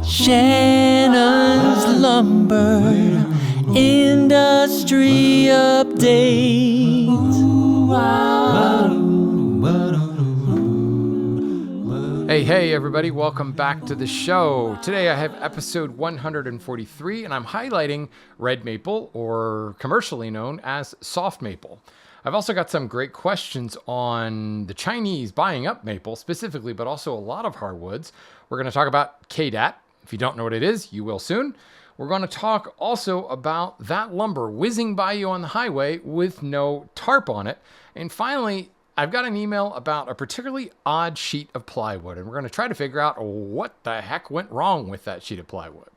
Shannon's Lumber Industry Update. Hey everybody, welcome back to the show. Today I have episode 143 and I'm highlighting red maple, or commercially known as soft maple. I've also got some great questions on the Chinese buying up maple specifically, but also a lot of hardwoods. We're going to talk about KDAT. If you don't know what it is, you will soon. We're going to talk also about that lumber whizzing by you on the highway with no tarp on it. And finally, I've got an email about a particularly odd sheet of plywood, and we're going to try to figure out what the heck went wrong with that sheet of plywood.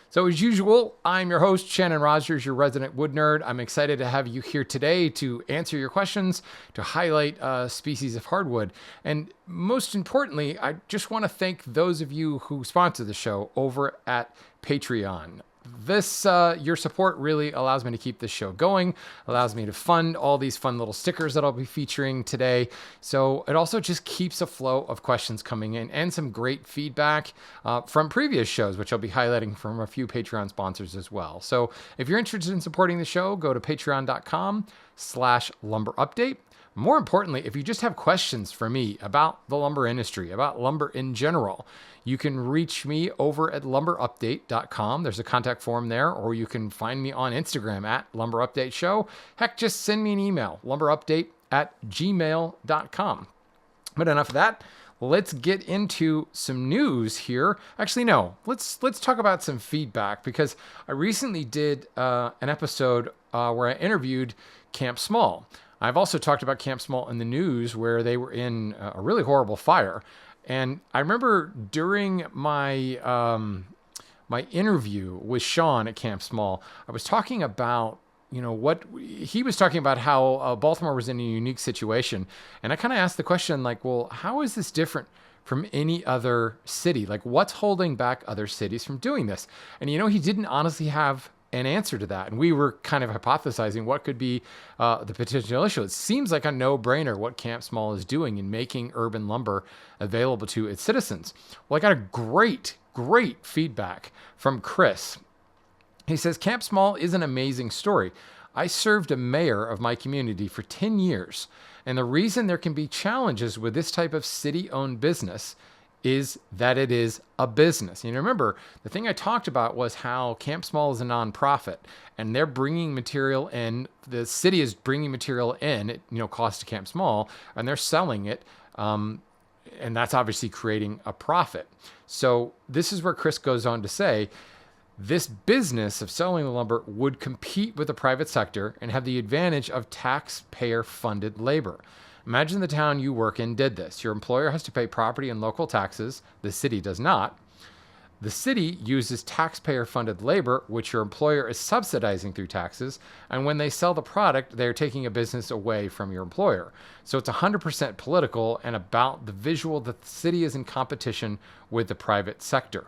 So as usual, I'm your host, Shannon Rogers, your resident wood nerd. I'm excited to have you here today to answer your questions, to highlight species of hardwood. And most importantly, I just want to thank those of you who sponsor the show over at Patreon. Your support really allows me to keep this show going, allows me to fund all these fun little stickers that I'll be featuring today. So it also just keeps a flow of questions coming in and some great feedback from previous shows, which I'll be highlighting from a few Patreon sponsors as well. So if you're interested in supporting the show, go to patreon.com/lumberupdate. More importantly, if you just have questions for me about the lumber industry, about lumber in general, you can reach me over at lumberupdate.com. There's a contact form there, or you can find me on Instagram at lumberupdateshow. Heck, just send me an email, lumberupdate@gmail.com. But enough of that. Let's get into some news here. Actually, no, let's talk about some feedback, because I recently did an episode where I interviewed Camp Small. I've also talked about Camp Small in the news, where they were in a really horrible fire. And I remember during my my interview with Sean at Camp Small, I was talking about, what he was talking about, how Baltimore was in a unique situation. And I kind of asked the question, like, well, how is this different from any other city? Like, what's holding back other cities from doing this? And, he didn't honestly have an answer to that. And we were kind of hypothesizing what could be the potential issue. It seems like a no-brainer what Camp Small is doing in making urban lumber available to its citizens. Well, I got a great feedback from Chris. He says, Camp Small is an amazing story. I served a mayor of my community for 10 years. And the reason there can be challenges with this type of city-owned business is that it is a business. Remember, the thing I talked about was how Camp Small is a nonprofit, and they're bringing material in. The city is bringing material in at cost to Camp Small, and they're selling it, and that's obviously creating a profit. So this is where Chris goes on to say, this business of selling the lumber would compete with the private sector and have the advantage of taxpayer-funded labor. Imagine the town you work in did this. Your employer has to pay property and local taxes. The city does not. The city uses taxpayer-funded labor, which your employer is subsidizing through taxes. And when they sell the product, they're taking a business away from your employer. So it's 100% political and about the visual that the city is in competition with the private sector.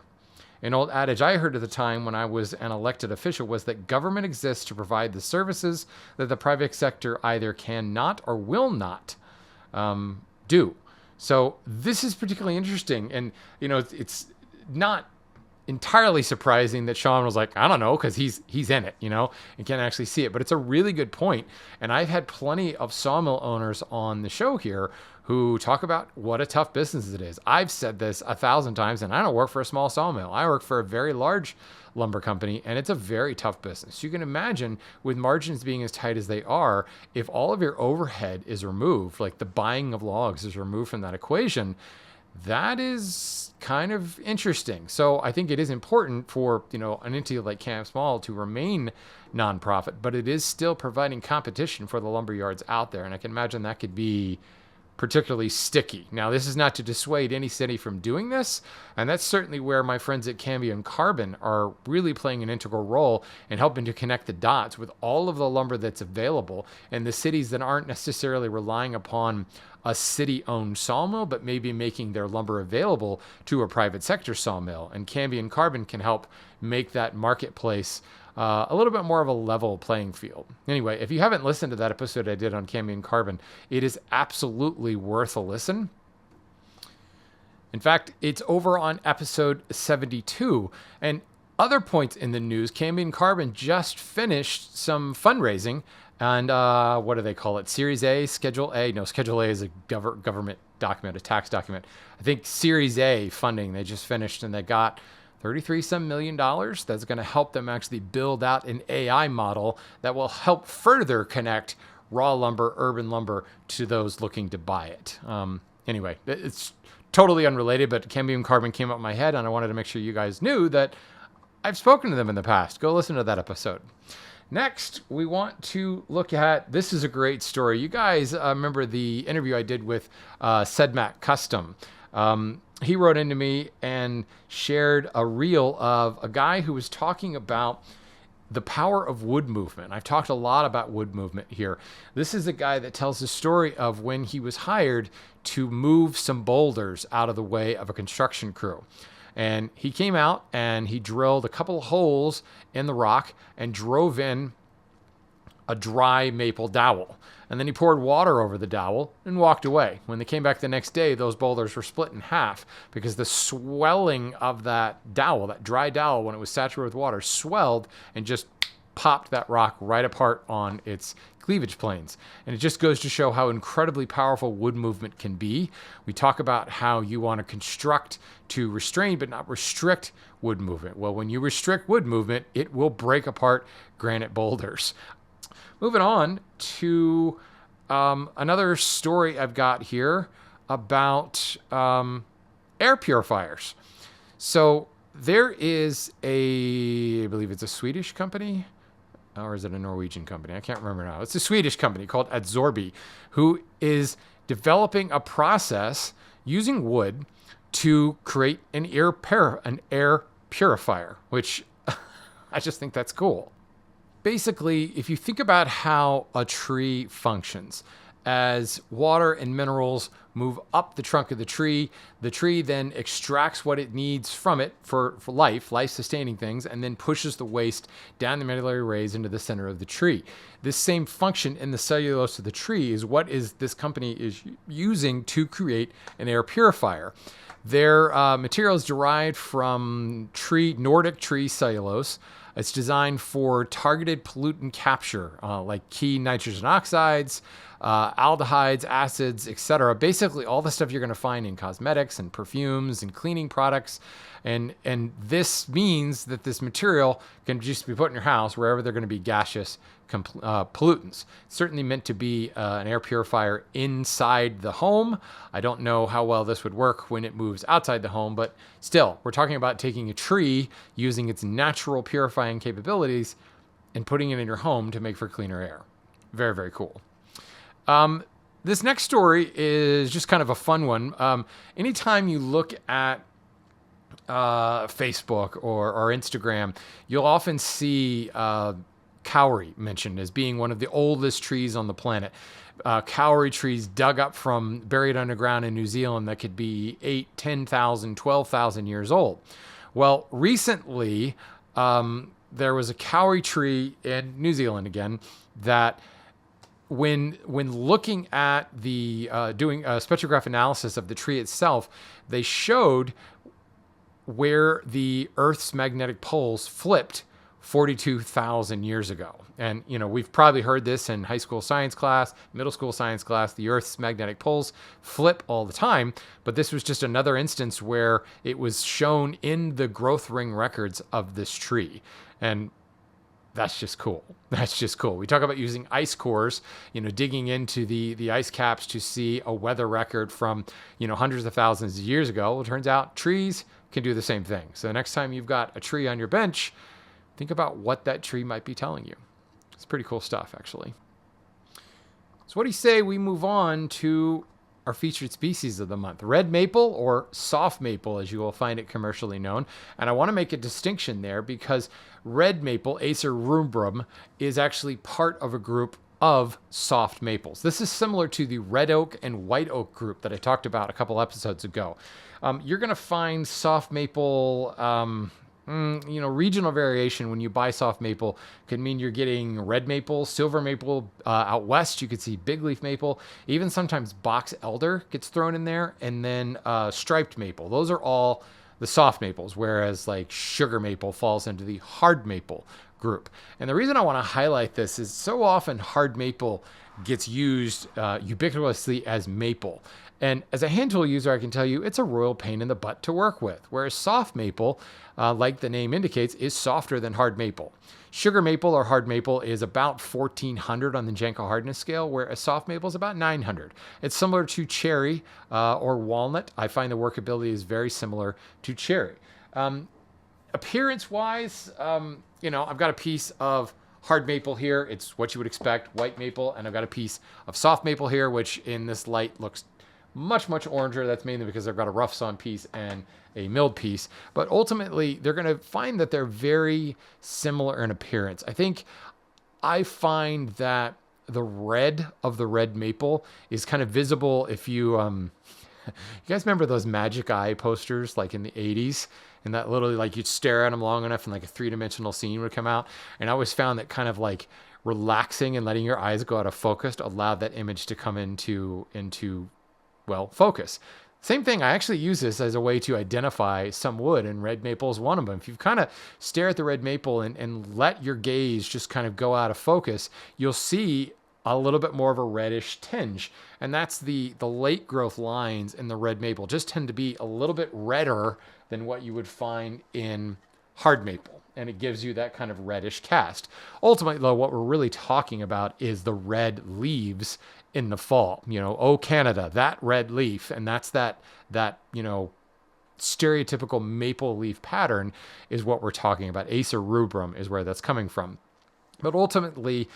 An old adage I heard at the time when I was an elected official was that government exists to provide the services that the private sector either cannot or will not do. So this is particularly interesting. And, it's not entirely surprising that Sean was like, I don't know, because he's in it, and can't actually see it. But it's a really good point. And I've had plenty of sawmill owners on the show here who talk about what a tough business it is. I've said this 1,000 times, and I don't work for a small sawmill. I work for a very large lumber company, and it's a very tough business. You can imagine, with margins being as tight as they are, if all of your overhead is removed, like the buying of logs is removed from that equation, that is kind of interesting. So I think it is important for, an entity like Camp Small to remain nonprofit, but it is still providing competition for the lumber yards out there. And I can imagine that could be particularly sticky. Now, this is not to dissuade any city from doing this, and that's certainly where my friends at Canvey and Carbon are really playing an integral role in helping to connect the dots with all of the lumber that's available in the cities that aren't necessarily relying upon a city-owned sawmill, but maybe making their lumber available to a private sector sawmill. And Canvey and Carbon can help make that marketplace a little bit more of a level playing field. Anyway, if you haven't listened to that episode I did on cambium carbon, it is absolutely worth a listen. In fact, it's over on episode 72. And other points in the news, Cambium Carbon just finished some fundraising. And what do they call it? Series A, Schedule A? No, Schedule A is a government document, a tax document. I think Series A funding they just finished, and they got $33 million. That's going to help them actually build out an AI model that will help further connect raw lumber, urban lumber to those looking to buy it. Anyway, it's totally unrelated, but Cambium Carbon came up in my head, and I wanted to make sure you guys knew that I've spoken to them in the past. Go listen to that episode. Next, we want to look at, this is a great story. You guys remember the interview I did with Sedmac Custom. He wrote into me and shared a reel of a guy who was talking about the power of wood movement. I've talked a lot about wood movement here. This is a guy that tells the story of when he was hired to move some boulders out of the way of a construction crew. And he came out and he drilled a couple of holes in the rock and drove in a dry maple dowel. And then he poured water over the dowel and walked away. When they came back the next day, those boulders were split in half because the swelling of that dowel, that dry dowel, when it was saturated with water, swelled and just popped that rock right apart on its cleavage planes. And it just goes to show how incredibly powerful wood movement can be. We talk about how you want to construct to restrain but not restrict wood movement. Well, when you restrict wood movement, it will break apart granite boulders. Moving on to another story I've got here about air purifiers. So there is I believe it's a Swedish company, or is it a Norwegian company? I can't remember now. It's a Swedish company called Adsorbi, who is developing a process using wood to create an air purifier, which I just think that's cool. Basically, if you think about how a tree functions, as water and minerals move up the trunk of the tree then extracts what it needs from it for life-sustaining things, and then pushes the waste down the medullary rays into the center of the tree. This same function in the cellulose of the tree is what this company is using to create an air purifier. Their material is derived from Nordic tree cellulose. It's designed for targeted pollutant capture, like key nitrogen oxides, aldehydes, acids, etc. Basically, all the stuff you're going to find in cosmetics and perfumes and cleaning products. And this means that this material can just be put in your house wherever they're going to be gaseous pollutants. It's certainly meant to be an air purifier inside the home. I don't know how well this would work when it moves outside the home, but still, we're talking about taking a tree, using its natural purifying capabilities, and putting it in your home to make for cleaner air. Very, very cool. This next story is just kind of a fun one. Anytime you look at Facebook or Instagram, you'll often see kauri mentioned as being one of the oldest trees on the planet. Kauri trees dug up from buried underground in New Zealand that could be 8, 10,000, 12,000 years old. Well, recently there was a kauri tree in New Zealand again that when looking at the doing a spectrograph analysis of the tree itself, they showed where the Earth's magnetic poles flipped 42,000 years ago. And, we've probably heard this in high school science class, middle school science class. The Earth's magnetic poles flip all the time. But this was just another instance where it was shown in the growth ring records of this tree. And that's just cool. That's just cool. We talk about using ice cores, digging into the ice caps to see a weather record from, hundreds of thousands of years ago. Well, it turns out trees can do the same thing. So the next time you've got a tree on your bench, think about what that tree might be telling you. It's pretty cool stuff, actually. So what do you say we move on to our featured species of the month? Red maple, or soft maple, as you will find it commercially known. And I want to make a distinction there because red maple, Acer rubrum, is actually part of a group of soft maples. This is similar to the red oak and white oak group that I talked about a couple episodes ago. You're going to find soft maple, regional variation when you buy soft maple could mean you're getting red maple, silver maple. Out west, you could see big leaf maple. Even sometimes box elder gets thrown in there, and then striped maple. Those are all the soft maples, whereas like sugar maple falls into the hard maple group. And the reason I want to highlight this is so often hard maple gets used ubiquitously as maple. And as a hand tool user, I can tell you it's a royal pain in the butt to work with, whereas soft maple, like the name indicates, is softer than hard maple. Sugar maple or hard maple is about 1400 on the Janko hardness scale, whereas soft maple is about 900. It's similar to cherry or walnut. I find the workability is very similar to cherry. Appearance-wise, I've got a piece of hard maple here. It's what you would expect, white maple, and I've got a piece of soft maple here, which in this light looks much oranger. That's mainly because I've got a rough sawn piece and a milled piece. But ultimately, they're going to find that they're very similar in appearance. I find that the red of the red maple is kind of visible if you you guys remember those Magic Eye posters like in the 80s? And that literally, like, you'd stare at them long enough and like a three-dimensional scene would come out. And I always found that kind of like relaxing and letting your eyes go out of focus allowed that image to come into focus. Same thing, I actually use this as a way to identify some wood, and red maple is one of them. If you kind of stare at the red maple and let your gaze just kind of go out of focus, you'll see a little bit more of a reddish tinge. And that's the late growth lines in the red maple just tend to be a little bit redder than what you would find in hard maple. And it gives you that kind of reddish cast. Ultimately, though, what we're really talking about is the red leaves in the fall. Oh, Canada, that red leaf. And that's that stereotypical maple leaf pattern is what we're talking about. Acer rubrum is where that's coming from. But ultimately,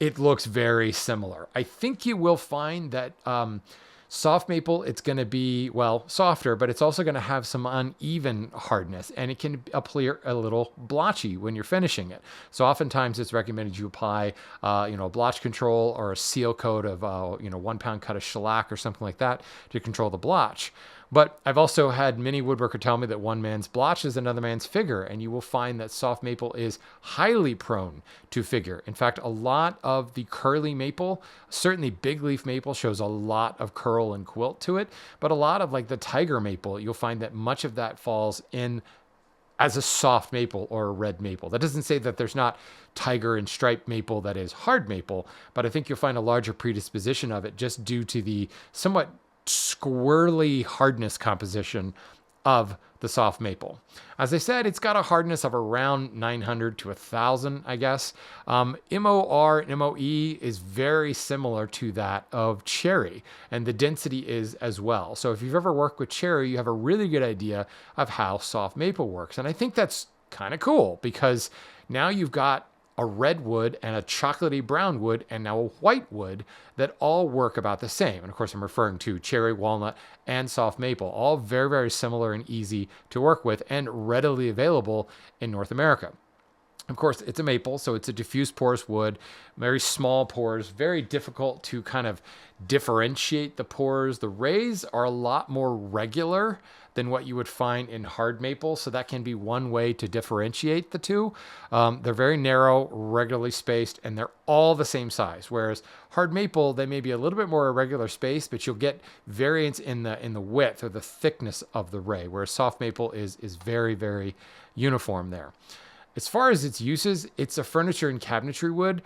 it looks very similar. I think you will find that soft maple, it's going to be, softer, but it's also going to have some uneven hardness, and it can appear a little blotchy when you're finishing it. So oftentimes it's recommended you apply, a blotch control or a seal coat of, 1 pound cut of shellac or something like that to control the blotch. But I've also had many woodworker tell me that one man's blotch is another man's figure, and you will find that soft maple is highly prone to figure. In fact, a lot of the curly maple, certainly big leaf maple, shows a lot of curl and quilt to it, but a lot of like the tiger maple, you'll find that much of that falls in as a soft maple or a red maple. That doesn't say that there's not tiger and striped maple that is hard maple, but I think you'll find a larger predisposition of it just due to the somewhat squirrely hardness composition of the soft maple. As I said, it's got a hardness of around 900 to 1,000, I guess. MOR and MOE is very similar to that of cherry, and the density is as well. So if you've ever worked with cherry, you have a really good idea of how soft maple works. And I think that's kind of cool because now you've got a red wood and a chocolatey brown wood and now a white wood that all work about the same. And of course, I'm referring to cherry, walnut, and soft maple, all very, very similar and easy to work with and readily available in North America. Of course, it's a maple, so it's a diffuse porous wood, very small pores, very difficult to kind of differentiate the pores. The rays are a lot more regular than what you would find in hard maple, so that can be one way to differentiate the two. They're very narrow, regularly spaced, and they're all the same size, whereas hard maple, they may be a little bit more irregular space, but you'll get variance in the width or the thickness of the ray, whereas soft maple is very, very uniform there. As far as its uses, it's a furniture and cabinetry wood.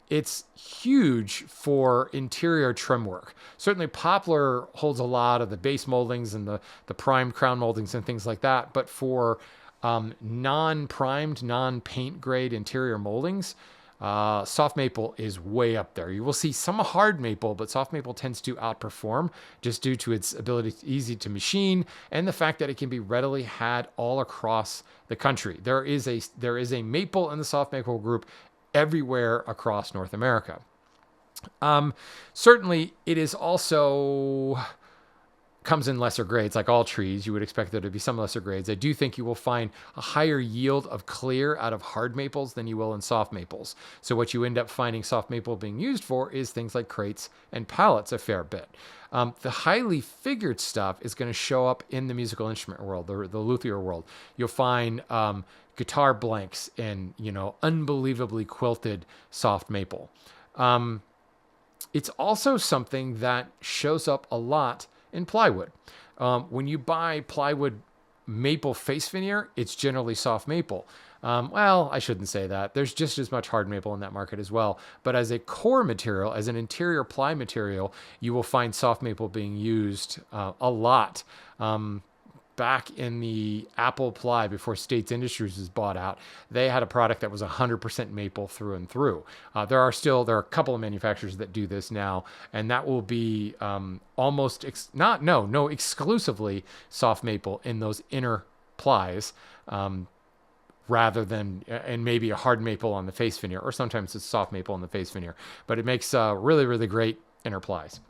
It's huge for interior trim work. Certainly poplar holds a lot of the base moldings and the primed crown moldings and things like that. But for non-primed, non-paint grade interior moldings, soft maple is way up there. You will see some hard maple, but soft maple tends to outperform just due to its ability to easy to machine and the fact that it can be readily had all across the country. There is a maple in the soft maple group everywhere across North America. Certainly, it is also comes in lesser grades, like all trees. You would expect there to be some lesser grades. I do think you will find a higher yield of clear out of hard maples than you will in soft maples. So what you end up finding soft maple being used for is things like crates and pallets a fair bit. The highly figured stuff is going to show up in the musical instrument world, the luthier world. You'll find guitar blanks in, unbelievably quilted soft maple. It's also something that shows up a lot in plywood. When you buy plywood maple face veneer, it's generally soft maple. Well, I shouldn't say that. There's just as much hard maple in that market as well. But as a core material, as an interior ply material, you will find soft maple being used a lot. Back in the Apple Ply, before States Industries was bought out, they had a product that was 100% maple through and through. There are a couple of manufacturers that do this now, and that will be exclusively soft maple in those inner plies, rather than, and maybe a hard maple on the face veneer, or sometimes it's soft maple on the face veneer. But it makes really, really great inner plies.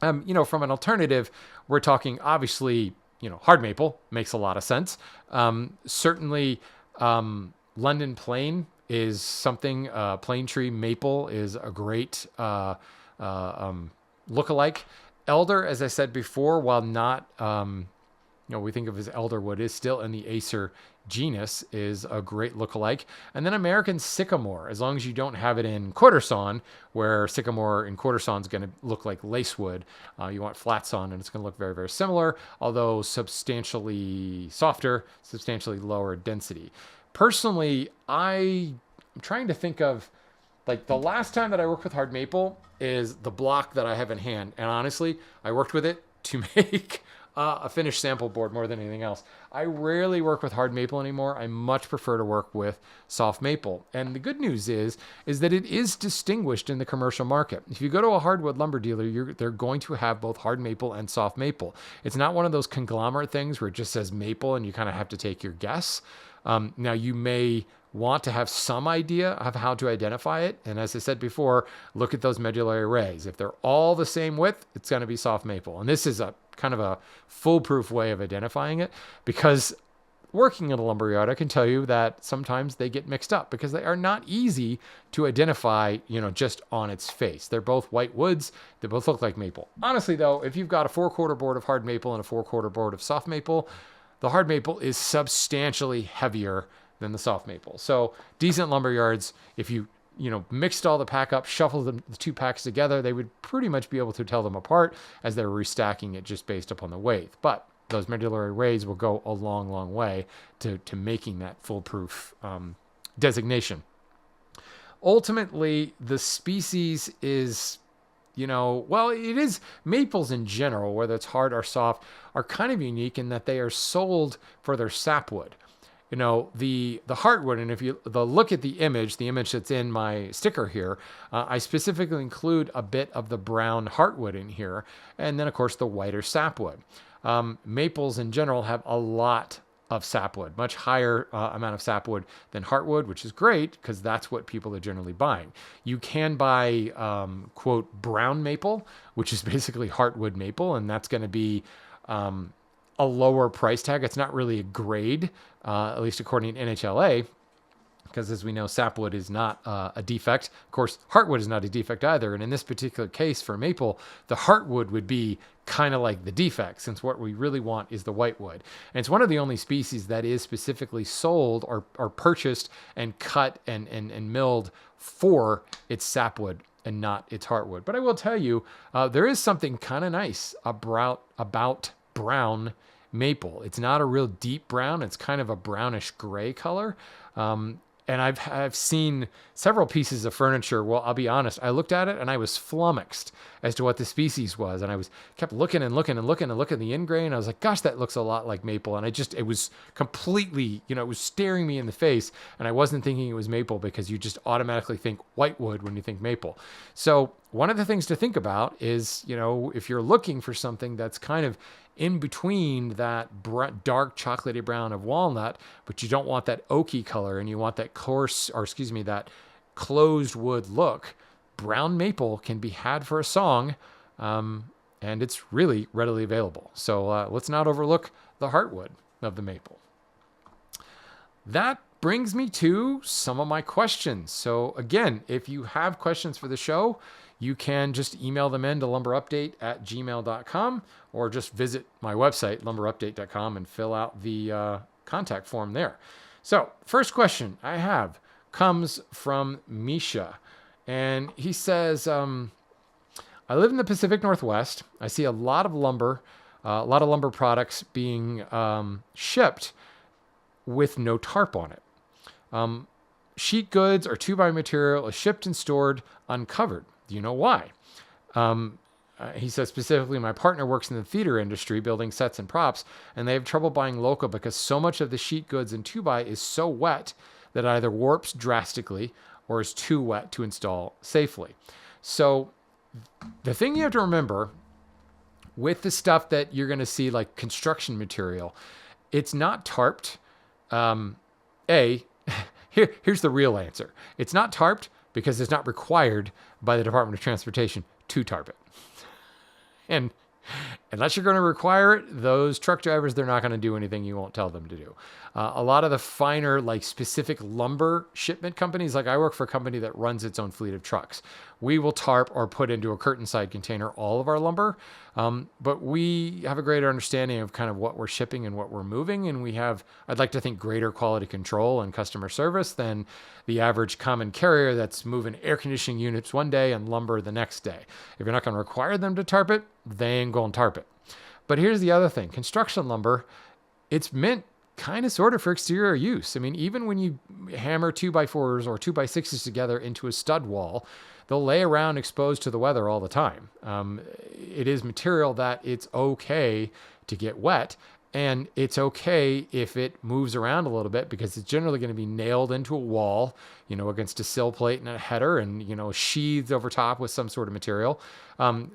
From an alternative, we're talking obviously. Hard maple makes a lot of sense. Certainly, London plane is something. Plane tree maple is a great lookalike. Elder, as I said before, while not, we think of as elderwood, is still in the Acer genus, is a great lookalike. And then American sycamore, as long as you don't have it in quarter sawn, where sycamore in quarter sawn is going to look like lacewood. You want flat sawn, and it's going to look very, very similar, although substantially softer, substantially lower density. Personally, I'm trying to think of, like, the last time that I worked with hard maple is the block that I have in hand. And honestly, I worked with it to make a finished sample board more than anything else. I rarely work with hard maple anymore. I much prefer to work with soft maple. And the good news is that it is distinguished in the commercial market. If you go to a hardwood lumber dealer, they're going to have both hard maple and soft maple. It's not one of those conglomerate things where it just says maple and you kind of have to take your guess. Now, you may want to have some idea of how to identify it. And as I said before, look at those medullary rays. If they're all the same width, it's going to be soft maple. And this is a kind of a foolproof way of identifying it, because working in a lumberyard, I can tell you that sometimes they get mixed up because they are not easy to identify, just on its face. They're both white woods. They both look like maple. Honestly, though, if you've got a 4/4 board of hard maple and a 4/4 board of soft maple, the hard maple is substantially heavier than the soft maple. So decent lumberyards, if you mixed all the pack up, shuffled the two packs together, they would pretty much be able to tell them apart as they're restacking it just based upon the weight. But those medullary rays will go a long, long way to making that foolproof designation. Ultimately, the species is, it is, maples in general, whether it's hard or soft, are kind of unique in that they are sold for their sapwood. The heartwood, and if you look at the image that's in my sticker here, I specifically include a bit of the brown heartwood in here, and then of course the whiter sapwood. Maples in general have a lot of sapwood, much higher amount of sapwood than heartwood, which is great because that's what people are generally buying. You can buy, quote, brown maple, which is basically heartwood maple, and that's going to be a lower price tag. It's not really a grade, at least according to NHLA, because as we know, sapwood is not a defect. Of course, heartwood is not a defect either. And in this particular case for maple, the heartwood would be kind of like the defect, since what we really want is the whitewood. And it's one of the only species that is specifically sold or purchased and cut and milled for its sapwood and not its heartwood. But I will tell you, there is something kind of nice about brown maple. It's not a real deep brown. It's kind of a brownish gray color. And I've seen several pieces of furniture. Well, I'll be honest, I looked at it and I was flummoxed as to what the species was. And I kept looking at the ingrain. I was like, gosh, that looks a lot like maple. And it was completely, it was staring me in the face. And I wasn't thinking it was maple, because you just automatically think whitewood when you think maple. So one of the things to think about is, if you're looking for something that's kind of in between that dark chocolatey brown of walnut, but you don't want that oaky color and you want that that closed wood look, brown maple can be had for a song. And and it's really readily available. So let's not overlook the heartwood of the maple. That brings me to some of my questions. So again, if you have questions for the show, you can just email them in to lumberupdate@gmail.com, or just visit my website, lumberupdate.com, and fill out the contact form there. So first question I have comes from Misha, and he says, I live in the Pacific Northwest. I see a lot of lumber products being shipped with no tarp on it. Sheet goods or 2x material is shipped and stored uncovered. Do you know why? He says specifically, my partner works in the theater industry building sets and props, and they have trouble buying local because so much of the sheet goods and 2x is so wet that it either warps drastically or is too wet to install safely. So the thing you have to remember with the stuff that you're going to see, like construction material, it's not tarped. Here's the real answer. It's not tarped because it's not required by the Department of Transportation to tarp it. And unless you're going to require it, those truck drivers, they're not going to do anything you won't tell them to do. A lot of the finer, like specific lumber shipment companies, like I work for a company that runs its own fleet of trucks. We will tarp or put into a curtain side container all of our lumber. But we have a greater understanding of kind of what we're shipping and what we're moving. And we have, I'd like to think, greater quality control and customer service than the average common carrier that's moving air conditioning units one day and lumber the next day. If you're not going to require them to tarp it, they ain't going to tarp it. But here's the other thing. Construction lumber, it's meant kind of sort of for exterior use. I mean, even when you hammer 2x4s or 2x6s together into a stud wall, they'll lay around exposed to the weather all the time. It is material that it's okay to get wet, and it's okay if it moves around a little bit because it's generally going to be nailed into a wall, against a sill plate and a header and, sheathed over top with some sort of material.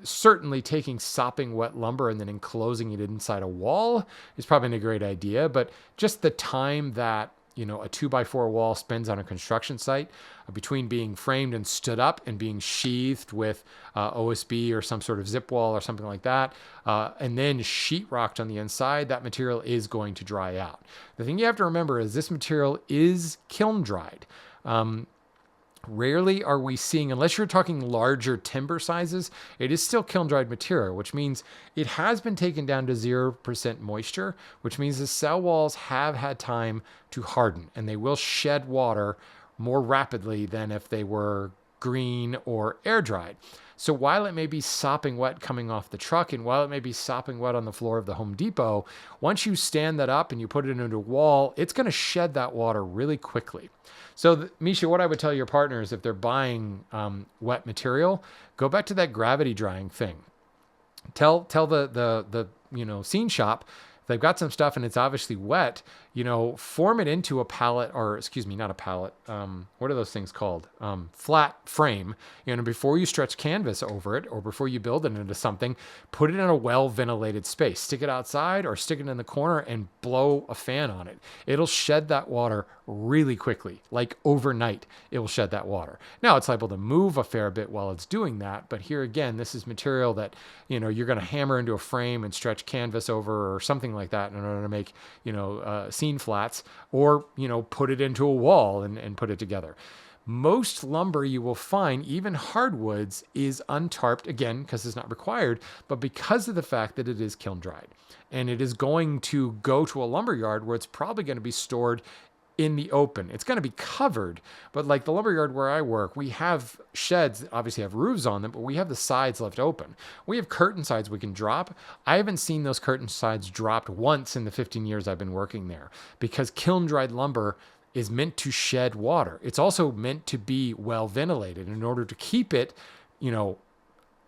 Certainly taking sopping wet lumber and then enclosing it inside a wall is probably a great idea, but just the time that a 2x4 wall spends on a construction site between being framed and stood up and being sheathed with OSB or some sort of zip wall or something like that, and then sheetrocked on the inside, that material is going to dry out. The thing you have to remember is this material is kiln dried. Rarely are we seeing, unless you're talking larger timber sizes, it is still kiln dried material, which means it has been taken down to 0% moisture, which means the cell walls have had time to harden and they will shed water more rapidly than if they were green or air dried. So while it may be sopping wet coming off the truck, and while it may be sopping wet on the floor of the Home Depot, once you stand that up and you put it into a wall, it's going to shed that water really quickly. So Misha, what I would tell your partners if they're buying wet material, go back to that gravity drying thing. Tell the scene shop, if they've got some stuff and it's obviously wet, form it into a pallet, or excuse me, not a pallet. What are those things called? Flat frame. Before you stretch canvas over it or before you build it into something, put it in a well-ventilated space. Stick it outside or stick it in the corner and blow a fan on it. It'll shed that water really quickly, like overnight. It will shed that water. Now it's liable to move a fair bit while it's doing that, but here again, this is material that you're going to hammer into a frame and stretch canvas over or something like that in order to make scene flats, or put it into a wall and put it together. Most lumber you will find, even hardwoods, is untarped, again because it's not required, but because of the fact that it is kiln dried, and it is going to go to a lumber yard where it's probably going to be stored in the open. It's going to be covered, but like the lumberyard where I work, we have sheds that obviously have roofs on them, but we have the sides left open. We have curtain sides we can drop. I haven't seen those curtain sides dropped once in the 15 years I've been working there, because kiln dried lumber is meant to shed water. It's also meant to be well ventilated. In order to keep it,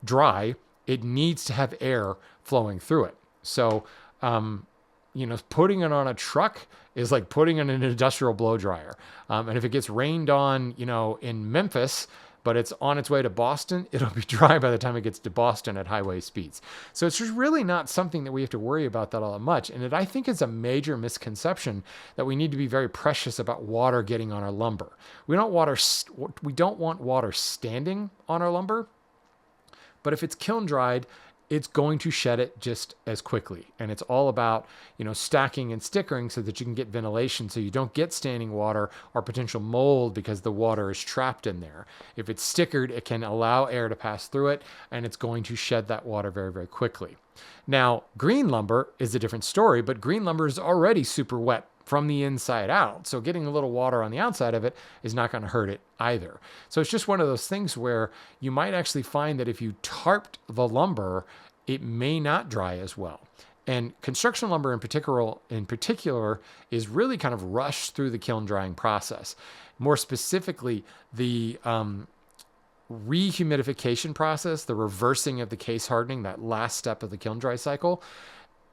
dry, it needs to have air flowing through it. So, putting it on a truck is like putting it in an industrial blow dryer. And if it gets rained on, in Memphis, but it's on its way to Boston, it'll be dry by the time it gets to Boston at highway speeds. So it's just really not something that we have to worry about that all that much. And I think it's a major misconception that we need to be very precious about water getting on our lumber. We don't want water standing on our lumber, but if it's kiln dried, it's going to shed it just as quickly. And it's all about, stacking and stickering so that you can get ventilation so you don't get standing water or potential mold because the water is trapped in there. If it's stickered, it can allow air to pass through it, and it's going to shed that water very, very quickly. Now, green lumber is a different story, but green lumber is already super wet from the inside out. So getting a little water on the outside of it is not going to hurt it either. So it's just one of those things where you might actually find that if you tarped the lumber, it may not dry as well. And construction lumber in particular is really kind of rushed through the kiln drying process. More specifically, the rehumidification process, the reversing of the case hardening, that last step of the kiln dry cycle,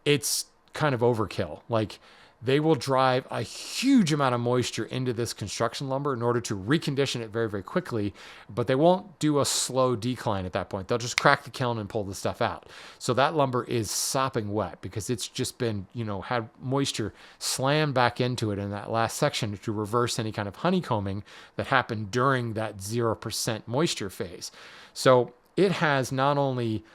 it's kind of overkill. Like, they will drive a huge amount of moisture into this construction lumber in order to recondition it very, very quickly, but they won't do a slow decline at that point. They'll just crack the kiln and pull the stuff out. So that lumber is sopping wet because it's just been, had moisture slammed back into it in that last section to reverse any kind of honeycombing that happened during that 0% moisture phase. So it has not only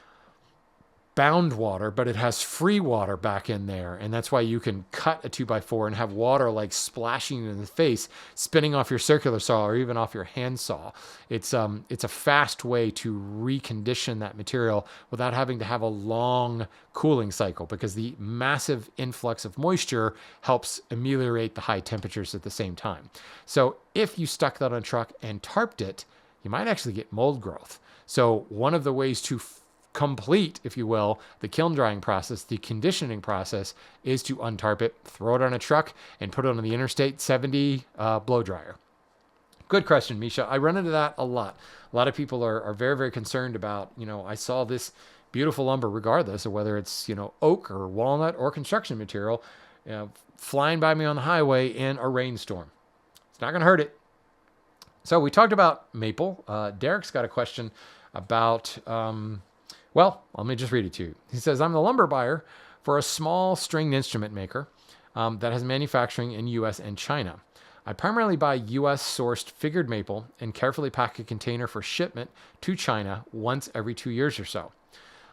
bound water, but it has free water back in there. And that's why you can cut a 2x4 and have water like splashing in the face, spinning off your circular saw or even off your hand saw. It's a fast way to recondition that material without having to have a long cooling cycle, because the massive influx of moisture helps ameliorate the high temperatures at the same time. So if you stuck that on a truck and tarped it, you might actually get mold growth. So one of the ways to complete, if you will, the kiln drying process, the conditioning process, is to untarp it, throw it on a truck, and put it on the Interstate 70 blow dryer. Good question, Misha. I run into that a lot. A lot of people are very, very concerned about, I saw this beautiful lumber, regardless of whether it's, oak or walnut or construction material, flying by me on the highway in a rainstorm. It's not going to hurt it. So we talked about maple. Derek's got a question about... well, let me just read it to you. He says, I'm the lumber buyer for a small stringed instrument maker that has manufacturing in U.S. and China. I primarily buy U.S. sourced figured maple and carefully pack a container for shipment to China once every 2 years or so.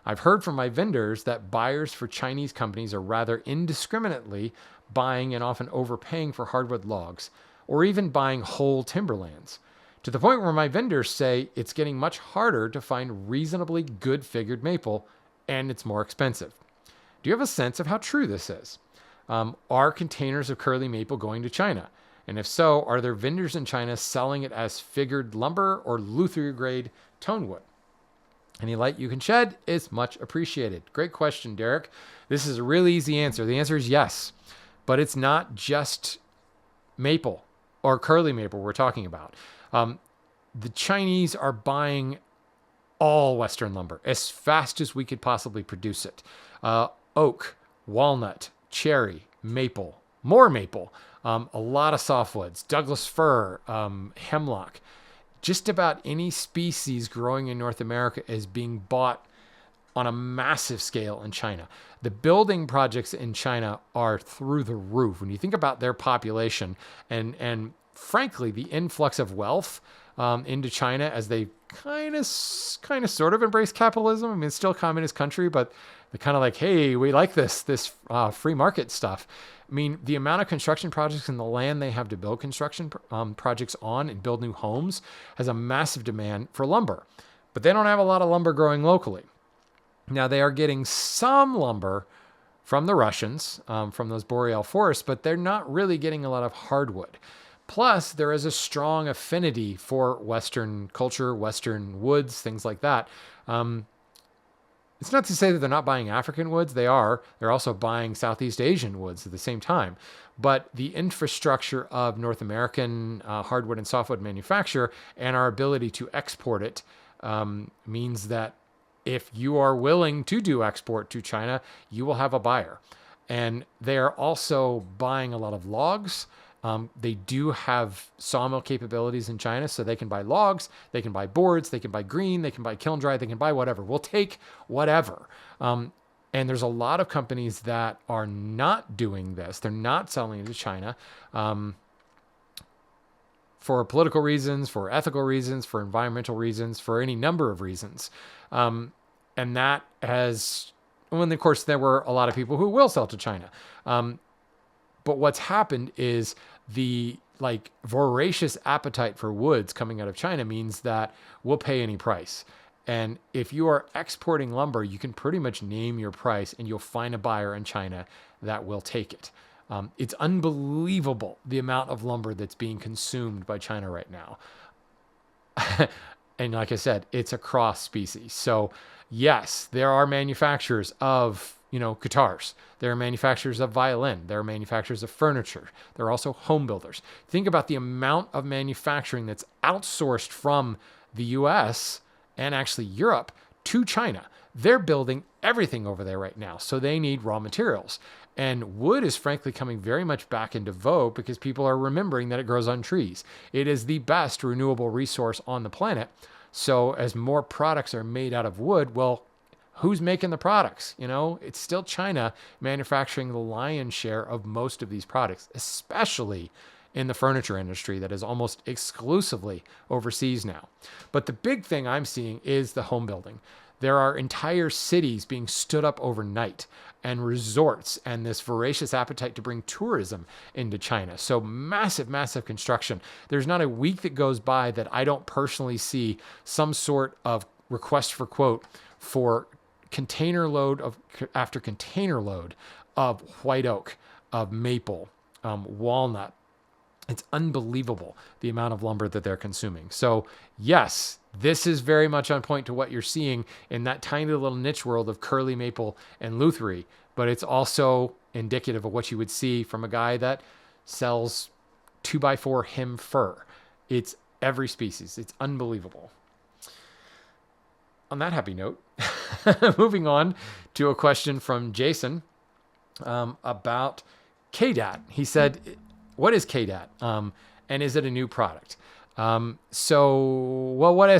I've heard from my vendors that buyers for Chinese companies are rather indiscriminately buying and often overpaying for hardwood logs, or even buying whole timberlands, to the point where my vendors say it's getting much harder to find reasonably good figured maple, and it's more expensive. Do you have a sense of how true this is? Are containers of curly maple going to China? And if so, are there vendors in China selling it as figured lumber or luthier grade tone wood? Any light you can shed is much appreciated. Great question, Derek. This is a really easy answer. The answer is yes, but it's not just maple or curly maple we're talking about. The Chinese are buying all Western lumber as fast as we could possibly produce it. Oak, walnut, cherry, maple, more maple, a lot of softwoods, Douglas fir, hemlock. Just about any species growing in North America is being bought on a massive scale in China. The building projects in China are through the roof. When you think about their population and frankly, the influx of wealth into China as they kind of sort of embrace capitalism. I mean, it's still a communist country, but they're kind of like, hey, we like this free market stuff. I mean, the amount of construction projects and the land they have to build construction projects on and build new homes has a massive demand for lumber. But they don't have a lot of lumber growing locally. Now, they are getting some lumber from the Russians, from those boreal forests, but they're not really getting a lot of hardwood. Plus, there is a strong affinity for Western culture, Western woods, things like that. It's not to say that they're not buying African woods. They are. They're also buying Southeast Asian woods at the same time. But the infrastructure of North American hardwood and softwood manufacture and our ability to export it means that if you are willing to do export to China, you will have a buyer. And they are also buying a lot of logs. They do have sawmill capabilities in China, so they can buy logs, they can buy boards, they can buy green, they can buy kiln dry, they can buy whatever. We'll take whatever. And there's a lot of companies that are not doing this. They're not selling it to China for political reasons, for ethical reasons, for environmental reasons, for any number of reasons. And that has, well, and of course, there were a lot of people who will sell to China. But what's happened is the like voracious appetite for woods coming out of China means that we'll pay any price. And if you are exporting lumber, you can pretty much name your price and you'll find a buyer in China that will take it. It's unbelievable the amount of lumber that's being consumed by China right now. And like I said, it's across species. So yes, there are manufacturers of, guitars. There are manufacturers of violin. There are manufacturers of furniture. There are also home builders. Think about the amount of manufacturing that's outsourced from the US and actually Europe to China. They're building everything over there right now. So they need raw materials. And wood is frankly coming very much back into vogue because people are remembering that it grows on trees. It is the best renewable resource on the planet. So as more products are made out of wood, well, who's making the products? It's still China manufacturing the lion's share of most of these products, especially in the furniture industry that is almost exclusively overseas now. But the big thing I'm seeing is the home building. There are entire cities being stood up overnight and resorts and this voracious appetite to bring tourism into China. So massive, massive construction. There's not a week that goes by that I don't personally see some sort of request for quote for container load after container load of white oak, of maple, walnut. It's unbelievable the amount of lumber that they're consuming. So yes, this is very much on point to what you're seeing in that tiny little niche world of curly maple and lutherie, but it's also indicative of what you would see from a guy that sells 2x4 hem fir. It's every species. It's unbelievable. On that happy note, moving on to a question from Jason about KDAT. He said, what is KDAT? And is it a new product? What is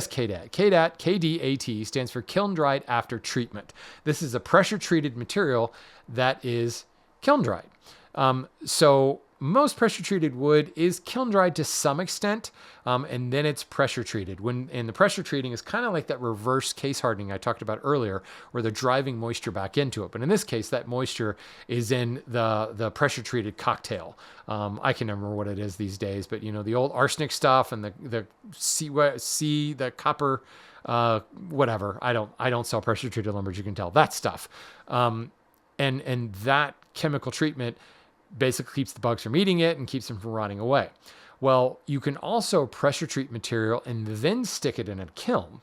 KDAT? KDAT stands for kiln dried after treatment. This is a pressure treated material that is kiln dried. So most pressure treated wood is kiln dried to some extent, and then it's pressure treated. And the pressure treating is kind of like that reverse case hardening I talked about earlier, where they're driving moisture back into it. But in this case, that moisture is in the pressure treated cocktail. I can remember what it is these days, but the old arsenic stuff and the copper, whatever. I don't sell pressure treated lumber, as you can tell, that stuff. And that chemical treatment basically keeps the bugs from eating it and keeps them from rotting away. Well, you can also pressure treat material and then stick it in a kiln.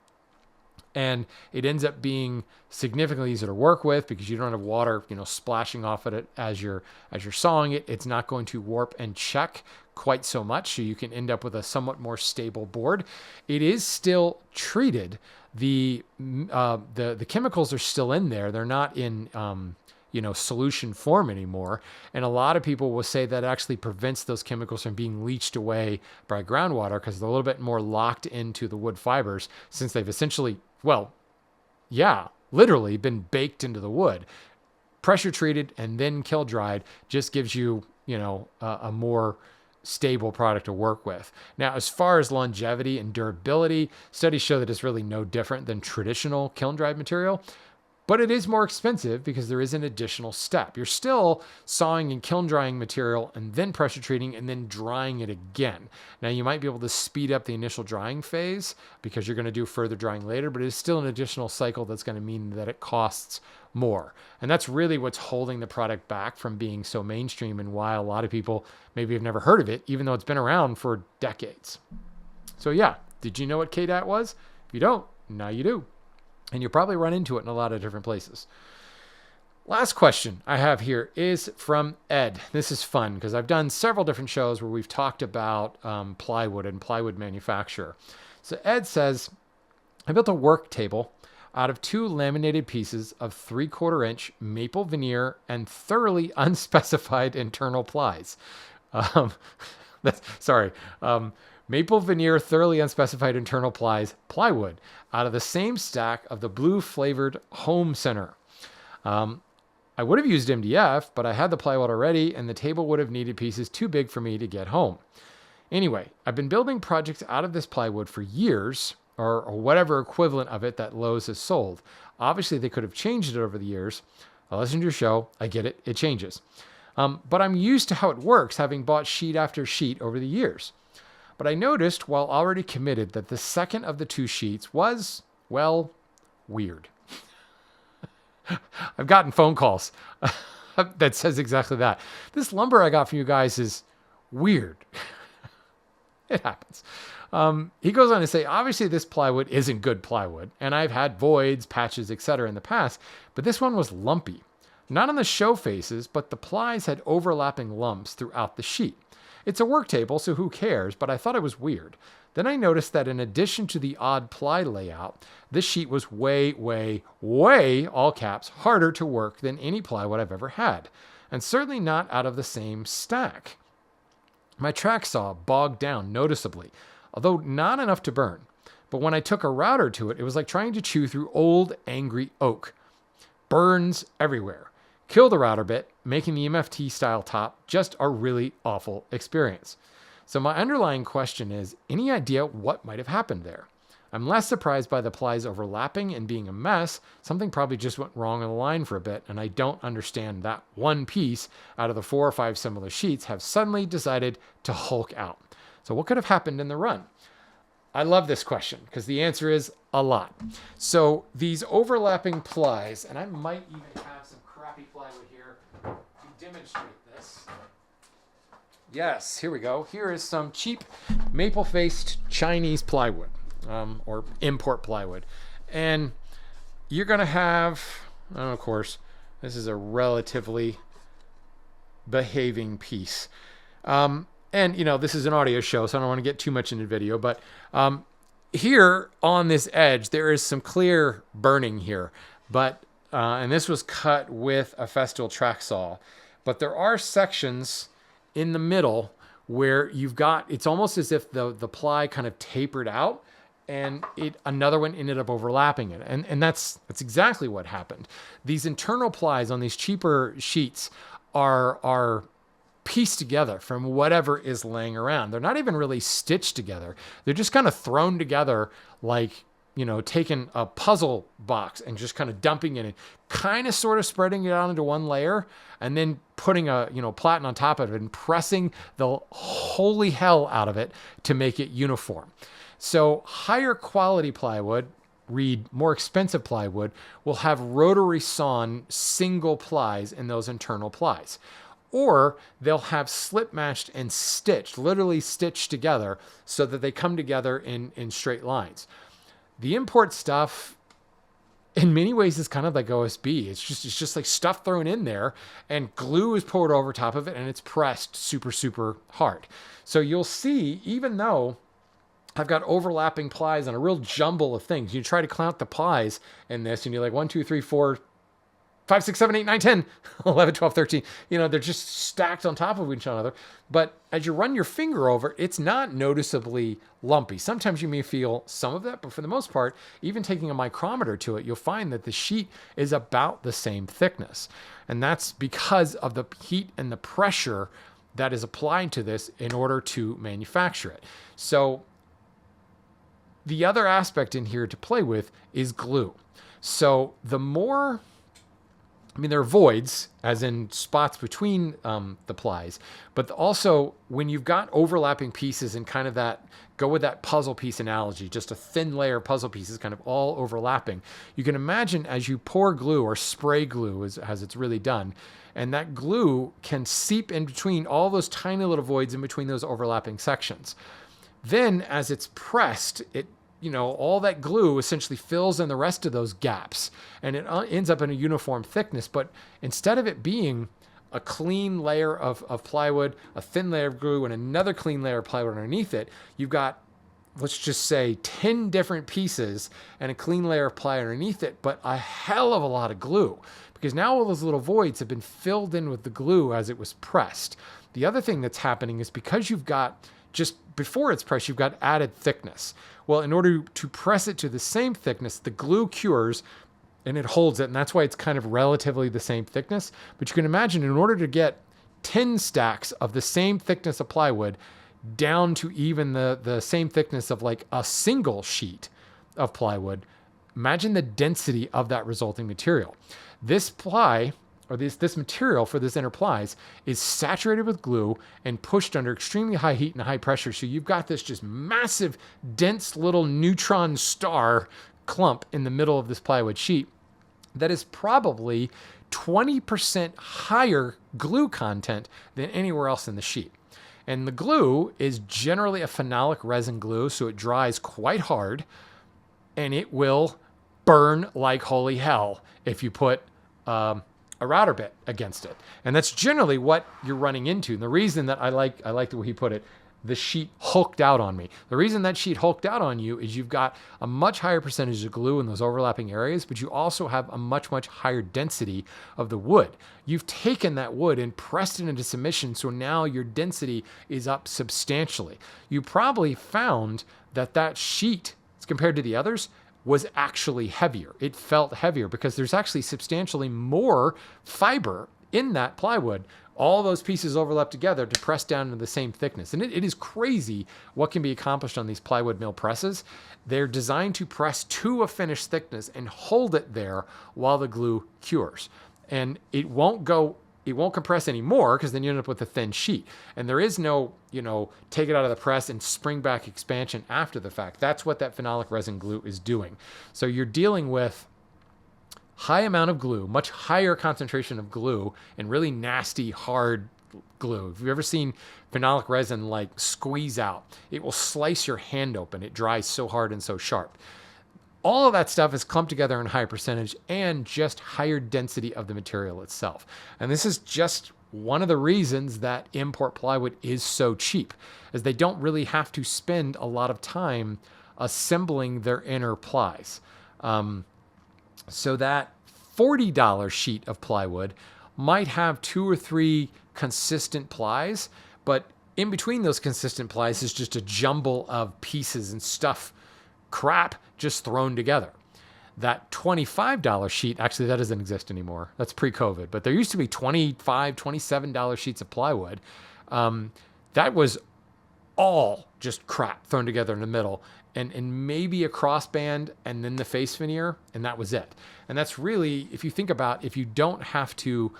And it ends up being significantly easier to work with because you don't have water, splashing off at it as you're sawing it. It's not going to warp and check quite so much. So you can end up with a somewhat more stable board. It is still treated. The chemicals are still in there. They're not in, solution form anymore. And a lot of people will say that actually prevents those chemicals from being leached away by groundwater because they're a little bit more locked into the wood fibers since they've essentially, literally been baked into the wood. Pressure treated and then kiln dried just gives you, a more stable product to work with. Now, as far as longevity and durability, studies show that it's really no different than traditional kiln dried material. But it is more expensive because there is an additional step. You're still sawing and kiln drying material and then pressure treating and then drying it again. Now you might be able to speed up the initial drying phase because you're going to do further drying later, but it is still an additional cycle that's going to mean that it costs more. And that's really what's holding the product back from being so mainstream and why a lot of people maybe have never heard of it, even though it's been around for decades. So yeah, did you know what KDAT was? If you don't, now you do. And you'll probably run into it in a lot of different places. Last question I have here is from Ed. This is fun because I've done several different shows where we've talked about plywood and plywood manufacture. So Ed says, I built a work table out of 2 laminated pieces of 3/4 inch maple veneer and thoroughly unspecified internal plies. Maple veneer, thoroughly unspecified internal plies, plywood, out of the same stack of the blue flavored home center. I would have used MDF, but I had the plywood already and the table would have needed pieces too big for me to get home. Anyway, I've been building projects out of this plywood for years, or whatever equivalent of it that Lowe's has sold. Obviously, they could have changed it over the years. I listen to your show. I get it. It changes. But I'm used to how it works, having bought sheet after sheet over the years. But I noticed, while already committed, that the second of the two sheets was, well, weird. I've gotten phone calls that says exactly that. This lumber I got from you guys is weird. It happens. He goes on to say, obviously this plywood isn't good plywood, and I've had voids, patches, etc. in the past, but this one was lumpy. Not on the show faces, but the plies had overlapping lumps throughout the sheet. It's a work table, so who cares, but I thought it was weird. Then I noticed that in addition to the odd ply layout, this sheet was way, all caps, harder to work than any plywood I've ever had, and certainly not out of the same stack. My track saw bogged down noticeably, although not enough to burn. But when I took a router to it, it was like trying to chew through old, angry oak. Burns everywhere. Killed the router bit, making the MFT style top just a really awful experience. So my underlying question is, any idea what might have happened there? I'm less surprised by the plies overlapping and being a mess. Something probably just went wrong on the line for a bit, and I don't understand that one piece out of the 4 or 5 similar sheets have suddenly decided to hulk out. So what could have happened in the run? I love this question because the answer is a lot. So these overlapping plies, and I might even have some crappy plywood here to demonstrate this. Yes, here we go. Here is some cheap maple-faced Chinese plywood, or import plywood. And you're going to have, of course, this is a relatively behaving piece. And, this is an audio show, so I don't want to get too much into video, but here on this edge, there is some clear burning here, but, and this was cut with a Festool track saw, but there are sections in the middle where you've got, it's almost as if the ply kind of tapered out and another one ended up overlapping it. And that's exactly what happened. These internal plies on these cheaper sheets are pieced together from whatever is laying around. They're not even really stitched together. They're just kind of thrown together like, taking a puzzle box and just kind of dumping it in, kind of sort of spreading it out into one layer and then putting a, platen on top of it and pressing the holy hell out of it to make it uniform. So higher quality plywood, read more expensive plywood, will have rotary sawn single plies in those internal plies. Or they'll have slip matched and stitched, literally stitched together so that they come together in straight lines. The import stuff, in many ways, is kind of like OSB. It's just like stuff thrown in there and glue is poured over top of it and it's pressed super, super hard. So you'll see, even though I've got overlapping plies on a real jumble of things, you try to count the plies in this and you're like 1, 2, 3, 4, 5, 6, 7, 8, 9, 10, 11, 12, 13. They're just stacked on top of each other. But as you run your finger over, it's not noticeably lumpy. Sometimes you may feel some of that, but for the most part, even taking a micrometer to it, you'll find that the sheet is about the same thickness. And that's because of the heat and the pressure that is applied to this in order to manufacture it. So the other aspect in here to play with is glue. So the more, there are voids, as in spots between the plies, but also when you've got overlapping pieces and kind of that, go with that puzzle piece analogy, just a thin layer of puzzle pieces kind of all overlapping. You can imagine as you pour glue or spray glue as it's really done, and that glue can seep in between all those tiny little voids in between those overlapping sections. Then as it's pressed, all that glue essentially fills in the rest of those gaps and it ends up in a uniform thickness. But instead of it being a clean layer of plywood, a thin layer of glue, and another clean layer of plywood underneath it, you've got, let's just say 10 different pieces and a clean layer of ply underneath it, but a hell of a lot of glue because now all those little voids have been filled in with the glue as it was pressed. The other thing that's happening is because you've got, just before it's pressed, you've got added thickness. Well, in order to press it to the same thickness, the glue cures and it holds it. And that's why it's kind of relatively the same thickness. But you can imagine in order to get 10 stacks of the same thickness of plywood down to even the same thickness of like a single sheet, of plywood, imagine the density of that resulting material. This ply, or this material for this inner plies, is saturated with glue and pushed under extremely high heat and high pressure. So you've got this just massive, dense little neutron star clump in the middle of this plywood sheet that is probably 20% higher glue content than anywhere else in the sheet. And the glue is generally a phenolic resin glue, so it dries quite hard, and it will burn like holy hell if you put a router bit against it. And that's generally what you're running into. And the reason that I like the way he put it, the sheet hulked out on me. The reason that sheet hulked out on you is you've got a much higher percentage of glue in those overlapping areas, but you also have a much, much higher density of the wood. You've taken that wood and pressed it into submission, so now your density is up substantially. You probably found that that sheet, compared to the others, was actually heavier. It felt heavier because there's actually substantially more fiber in that plywood. All those pieces overlap together to press down into the same thickness. And it is crazy what can be accomplished on these plywood mill presses. They're designed to press to a finished thickness and hold it there while the glue cures. And it won't compress anymore because then you end up with a thin sheet. And there is no, take it out of the press and spring back expansion after the fact. That's what that phenolic resin glue is doing. So you're dealing with high amount of glue, much higher concentration of glue, and really nasty, hard glue. If you've ever seen phenolic resin like squeeze out, it will slice your hand open. It dries so hard and so sharp. All of that stuff is clumped together in higher percentage and just higher density of the material itself. And this is just one of the reasons that import plywood is so cheap, is they don't really have to spend a lot of time assembling their inner plies. So that $40 sheet of plywood might have 2 or 3 consistent plies, but in between those consistent plies is just a jumble of pieces and stuff, crap, just thrown together. That $25 sheet, actually that doesn't exist anymore. That's pre-COVID, but there used to be $25, $27 sheets of plywood. That was all just crap thrown together in the middle. And maybe a crossband and then the face veneer, and that was it. And that's really, if you think about, if you don't have to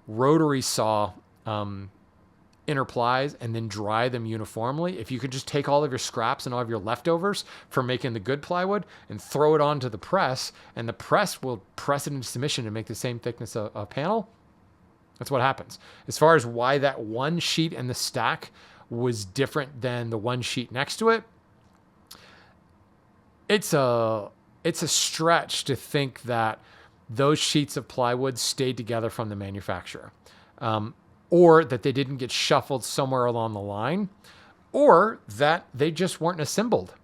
rotary saw inner plies and then dry them uniformly, if you could just take all of your scraps and all of your leftovers from making the good plywood and throw it onto the press, and the press will press it into submission and make the same thickness of panel, that's what happens. As far as why that one sheet in the stack was different than the one sheet next to it, it's a stretch to think that those sheets of plywood stayed together from the manufacturer, or that they didn't get shuffled somewhere along the line, or that they just weren't assembled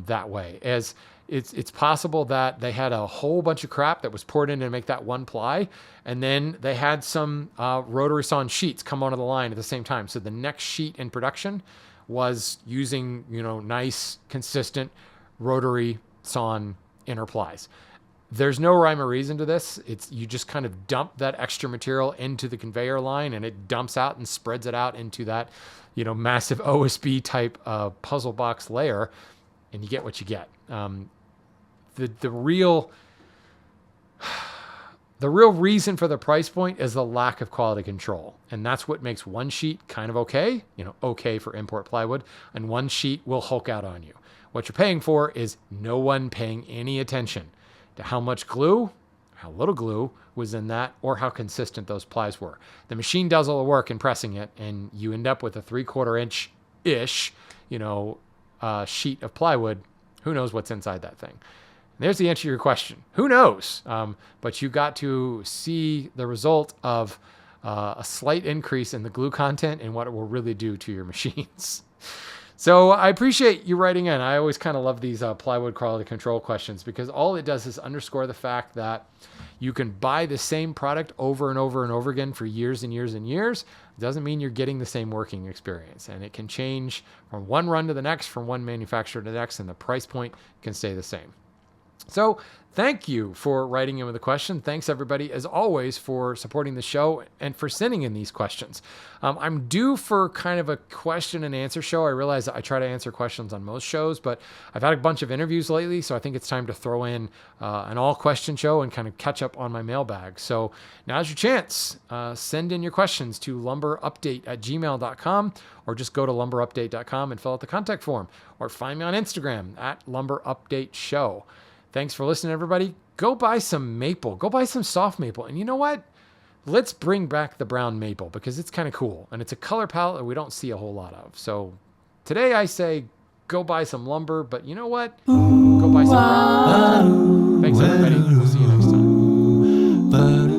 that way. As it's possible that they had a whole bunch of crap that was poured in to make that one ply, and then they had some rotary sawn sheets come onto the line at the same time. So the next sheet in production was using nice, consistent rotary sawn inner plies. There's no rhyme or reason to this. You just kind of dump that extra material into the conveyor line, and it dumps out and spreads it out into that, massive OSB type puzzle box layer, and you get what you get. The real reason for the price point is the lack of quality control, and that's what makes one sheet kind of okay, okay for import plywood, and one sheet will hulk out on you. What you're paying for is no one paying any attention to how much glue, how little glue was in that, or how consistent those plies were. The machine does all the work in pressing it, and you end up with a 3/4 inch-ish, sheet of plywood. Who knows what's inside that thing? There's the answer to your question. Who knows? But you got to see the result of a slight increase in the glue content and what it will really do to your machines. So I appreciate you writing in. I always kind of love these plywood quality control questions, because all it does is underscore the fact that you can buy the same product over and over and over again for years and years and years. It doesn't mean you're getting the same working experience, and it can change from one run to the next, from one manufacturer to the next, and the price point can stay the same. So thank you for writing in with a question. Thanks, everybody, as always, for supporting the show and for sending in these questions. I'm due for kind of a question and answer show. I realize that I try to answer questions on most shows, but I've had a bunch of interviews lately, so I think it's time to throw in an all-question show and kind of catch up on my mailbag. So now's your chance. Send in your questions to lumberupdate@gmail.com, or just go to lumberupdate.com and fill out the contact form, or find me on Instagram @lumberupdateshow. Thanks for listening, everybody. Go buy some maple. Go buy some soft maple. And you know what? Let's bring back the brown maple because it's kind of cool. And it's a color palette that we don't see a whole lot of. So today I say go buy some lumber. But you know what? Go buy some brown. Thanks, everybody. We'll see you next time.